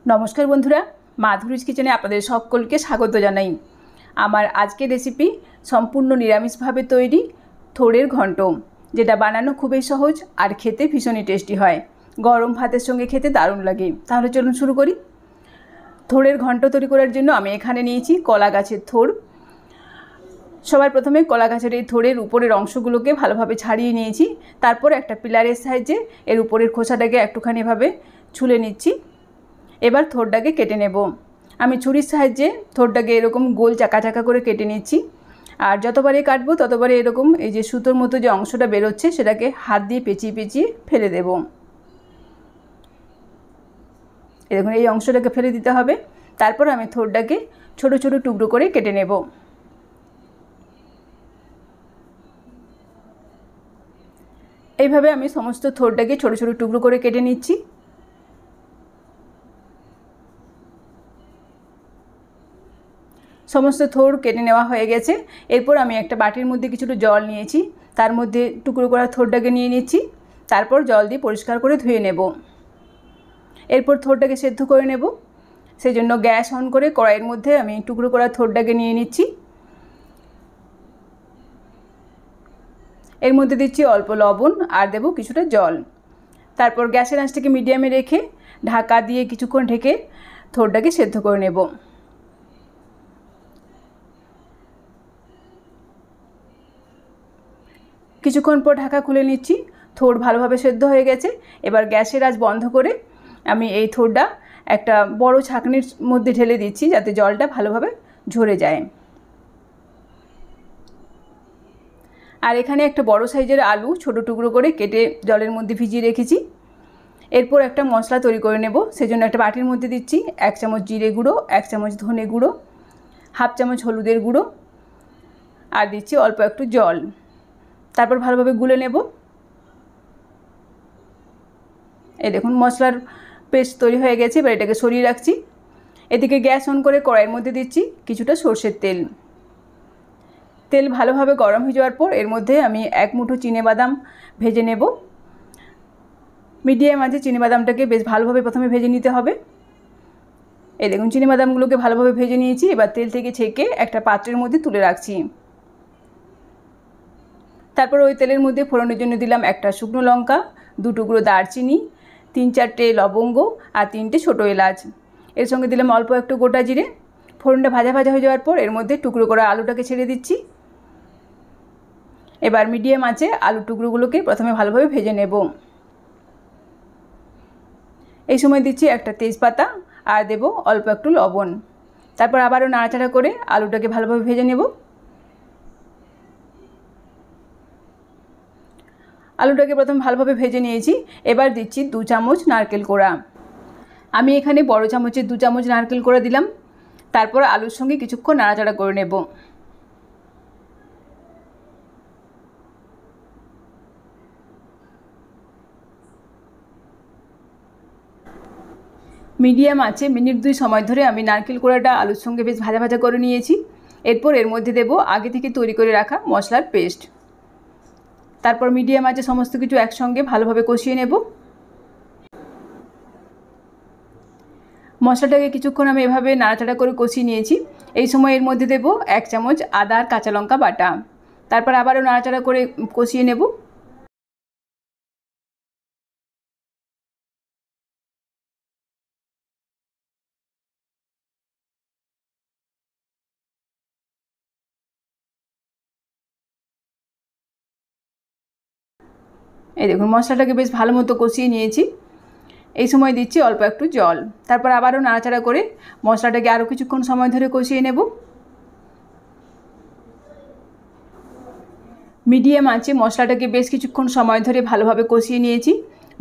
নমস্কার বন্ধুরা, মাধুরীজ কিচেনে আপনাদের সকলকে স্বাগত জানাই। আমার আজকের রেসিপি সম্পূর্ণ নিরামিষভাবে তৈরি থোড়ের ঘন্ট, যেটা বানানো খুবই সহজ আর খেতে ভীষণই টেস্টি হয়। গরম ভাতের সঙ্গে খেতে দারুণ লাগে। তাহলে চলুন শুরু করি। থোড়ের ঘন্ট তৈরি করার জন্য আমি এখানে নিয়েছি কলা গাছের থোড়। সবার প্রথমে কলা গাছের এই থোড়ের উপরের অংশগুলোকে ভালোভাবে ছাড়িয়ে নিয়েছি। তারপর একটা পিলারের সাহায্যে এর উপরের খোসাটাকে একটুখানি এভাবে ছুলে নিচ্ছি। এবার থোড়টাকে কেটে নেব। আমি ছুরির সাহায্যে থোড়টাকে এরকম গোল চাকা চাকা করে কেটে নিচ্ছি। আর যতবারই কাটবো ততবারই এরকম এই যে সুতোর মতো যে অংশটা বেরোচ্ছে সেটাকে হাত দিয়ে পেঁচিয়ে পেঁচিয়ে ফেলে দেব। এরকম এই অংশটাকে ফেলে দিতে হবে। তারপর আমি থোড়টাকে ছোট ছোট টুকরো করে কেটে নেব। এইভাবে আমি সমস্ত থোড়টাকে ছোট ছোট টুকরো করে কেটে নিচ্ছি। সমস্ত থোড় কেটে নেওয়া হয়ে গেছে। এরপর আমি একটা বাটির মধ্যে কিছুটা জল নিয়েছি, তার মধ্যে টুকরো করা থোড়টাকে নিয়ে নিচ্ছি। তারপর জল দিয়ে পরিষ্কার করে ধুয়ে নেব। এরপর থোড়টাকে সেদ্ধ করে নেব। সেই জন্য গ্যাস অন করে কড়াইয়ের মধ্যে আমি টুকরো করা থোড়টাকে নিয়ে নিচ্ছি। এর মধ্যে দিচ্ছি অল্প লবণ আর দেব কিছুটা জল। তারপর গ্যাসের আঁচটাকে মিডিয়ামে রেখে ঢাকা দিয়ে কিছুক্ষণ ঢেকে থোড়টাকে সেদ্ধ করে নেব। কিছুক্ষণ পর ঢাকা খুলে নিচ্ছি। থোড় ভালোভাবে সেদ্ধ হয়ে গেছে। এবার গ্যাসের আঁচ বন্ধ করে আমি এই থোড়টা একটা বড় ছাঁকনির মধ্যে ঢেলে দিচ্ছি, যাতে জলটা ভালোভাবে ঝরে যায়। আর এখানে একটা বড় সাইজের আলু ছোট টুকরো করে কেটে জলের মধ্যে ভিজিয়ে রেখেছি। এরপর একটা মশলা তৈরি করে নেব। সেজন্য একটা বাটির মধ্যে দিচ্ছি 1 চামচ জিরে গুঁড়ো, 1 চামচ ধনে গুঁড়ো, হাফ চামচ হলুদের গুঁড়ো আর দিচ্ছি অল্প একটু জল। তারপর ভালোভাবে গুলে নেব। এই দেখুন মশলার পেস্ট তৈরি হয়ে গেছে। এবার এটাকে সরিয়ে রাখছি। এদিকে গ্যাস অন করে কড়াইয়ের মধ্যে দিচ্ছি কিছুটা সর্ষের তেল। তেল ভালোভাবে গরম হয়ে যাওয়ার পর এর মধ্যে আমি 1 মুঠো চিনেবাদাম ভেজে নেব। মিডিয়াম আঁচে চিনেবাদামটাকে বেশ ভালোভাবে প্রথমে ভেজে নিতে হবে। এই দেখুন চিনেবাদামগুলোকে ভালোভাবে ভেজে নিয়েছি। এবার তেল থেকে ছেঁকে একটা পাত্রের মধ্যে তুলে রাখছি। তারপর ওই তেলের মধ্যে ফোড়নের জন্য দিলাম একটা শুকনো লঙ্কা, 2 টুকরো দারচিনি, 3-4টে লবঙ্গ আর 3টে ছোটো এলাচ। এর সঙ্গে দিলাম অল্প একটু গোটা জিরে। ফোড়নটা ভাজা ভাজা হয়ে যাওয়ার পর এর মধ্যে টুকরো করা আলুটাকে ছেড়ে দিচ্ছি। এবার মিডিয়াম আঁচে আলু টুকরোগুলোকে প্রথমে ভালোভাবে ভেজে নেব। এই সময় দিচ্ছি একটা তেজপাতা আর দেব অল্প একটু লবণ। তারপর আবারও নাড়াচাড়া করে আলুটাকে ভালোভাবে ভেজে নেব। আলুটাকে প্রথমে ভালোভাবে ভেজে নিয়েছি। এবার দিচ্ছি 2 চামচ নারকেল কোড়া। আমি এখানে বড় চামচের 2 চামচ নারকেল কোড়া দিলাম। তারপর আলুর সঙ্গে কিছুক্ষণ নাড়াচাড়া করে নেব। মিডিয়াম আঁচে মিনিট 2 সময় ধরে আমি নারকেল কোড়াটা আলুর সঙ্গে বেশ ভাজা ভাজা করে নিয়েছি। এরপর এর মধ্যে দেব আগে থেকে তৈরি করে রাখা মশলার পেস্ট। তারপর মিডিয়াম আঁচে সমস্ত কিছু একসঙ্গে ভালোভাবে কষিয়ে নেব। মশলাটাকে কিছুক্ষণ আমি এভাবে নাড়াচাড়া করে কষিয়ে নিয়েছি। এই সময় এর মধ্যে দেব 1 চামচ আদা আর কাঁচা লঙ্কা বাটা। তারপর আবারও নাড়াচাড়া করে কষিয়ে নেব। এই দেখুন মশলাটাকে বেশ ভালো মতো কষিয়ে নিয়েছি। এই সময় দিচ্ছি অল্প একটু জল। তারপর আবারও নাড়াচাড়া করে মশলাটাকে আরও কিছুক্ষণ সময় ধরে কষিয়ে নেব। মিডিয়াম আঁচে মশলাটাকে বেশ কিছুক্ষণ সময় ধরে ভালোভাবে কষিয়ে নিয়েছি।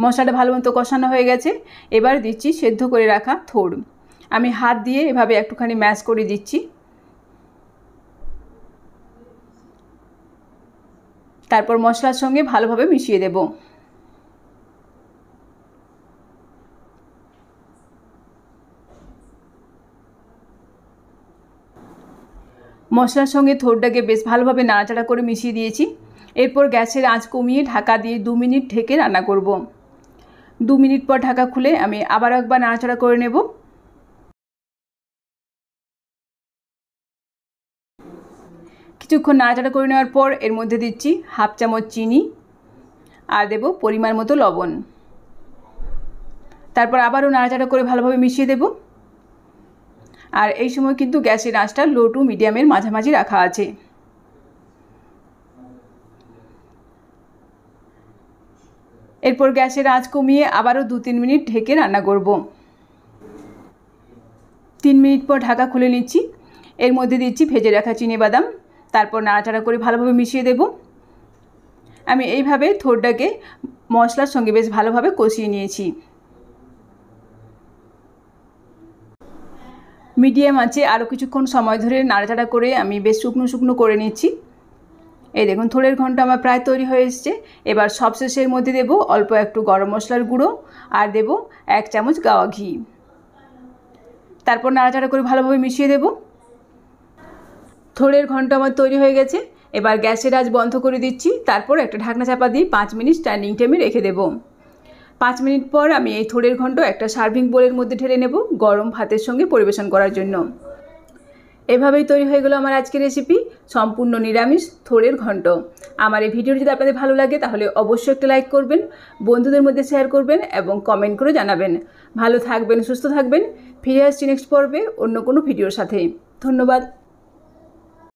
মশলাটা ভালো মতো কষানো হয়ে গেছে। এবার দিচ্ছি সেদ্ধ করে রাখা থোড়। আমি হাত দিয়ে এভাবে একটুখানি ম্যাশ করে দিচ্ছি। তারপর মশলার সঙ্গে ভালোভাবে মিশিয়ে দেব। মশলার সঙ্গে থোড়টাকে বেশ ভালোভাবে নাড়াচাড়া করে মিশিয়ে দিয়েছি। এরপর গ্যাসের আঁচ কমিয়ে ঢাকা দিয়ে 2 মিনিট ঢেকে রান্না করব। 2 মিনিট পর ঢাকা খুলে আমি আবার একবার নাড়াচাড়া করে নেব। কিছুক্ষণ নাড়াচাড়া করে নেওয়ার পর এর মধ্যে দিচ্ছি হাফ চামচ চিনি আর দেব পরিমাণ মতো লবণ। তারপর আবারও নাড়াচাড়া করে ভালোভাবে মিশিয়ে দেব। আর এই সময় কিন্তু গ্যাসের আঁচটা লো টু মিডিয়ামের মাঝামাঝি রাখা আছে। এরপর গ্যাসের আঁচ কমিয়ে আবারও 2-3 মিনিট ঢেকে রান্না করব। 3 মিনিট পর ঢাকা খুলে নিচ্ছি। এর মধ্যে দিচ্ছি ভেজে রাখা চিনিবাদাম। তারপর নাড়াচাড়া করে ভালোভাবে মিশিয়ে দেব। আমি এইভাবে থোড়টাকে মশলার সঙ্গে বেশ ভালোভাবে কষিয়ে নিয়েছি। মিডিয়াম আঁচে আরও কিছুক্ষণ সময় ধরে নাড়াচাড়া করে আমি বেশ শুকনো শুকনো করে নিচ্ছি। এই দেখুন থোড়ের ঘন্ট আমার প্রায় তৈরি হয়ে এসছে। এবার সবশেষে এর মধ্যে দেব অল্প একটু গরম মশলার গুঁড়ো আর দেব 1 চামচ গাওয়া ঘি। তারপর নাড়াচাড়া করে ভালোভাবে মিশিয়ে দেব। থোড়ের ঘন্ট আমার তৈরি হয়ে গেছে। এবার গ্যাসের আঁচ বন্ধ করে দিচ্ছি। তারপর একটা ঢাকনা চাপা দিয়ে 5 মিনিট স্ট্যান্ডিং টাইমে রেখে দেব। 5 মিনিট পর আমি এই থোড়ের ঘন্ট একটা সার্ভিং বোলের মধ্যে ঢেলে নেব গরম ভাতের সঙ্গে পরিবেশন করার জন্য। এভাবেই তৈরি হয়ে গেল আমার আজকের রেসিপি সম্পূর্ণ নিরামিষ থোড়ের ঘন্ট। আমার এই ভিডিওটি যদি আপনাদের ভালো লাগে তাহলে অবশ্যই একটা লাইক করবেন, বন্ধুদের মধ্যে শেয়ার করবেন এবং কমেন্ট করে জানাবেন। ভালো থাকবেন, সুস্থ থাকবেন। ফিরে আসছি নেক্সট পর্বে অন্য কোনো ভিডিওর সাথে। ধন্যবাদ।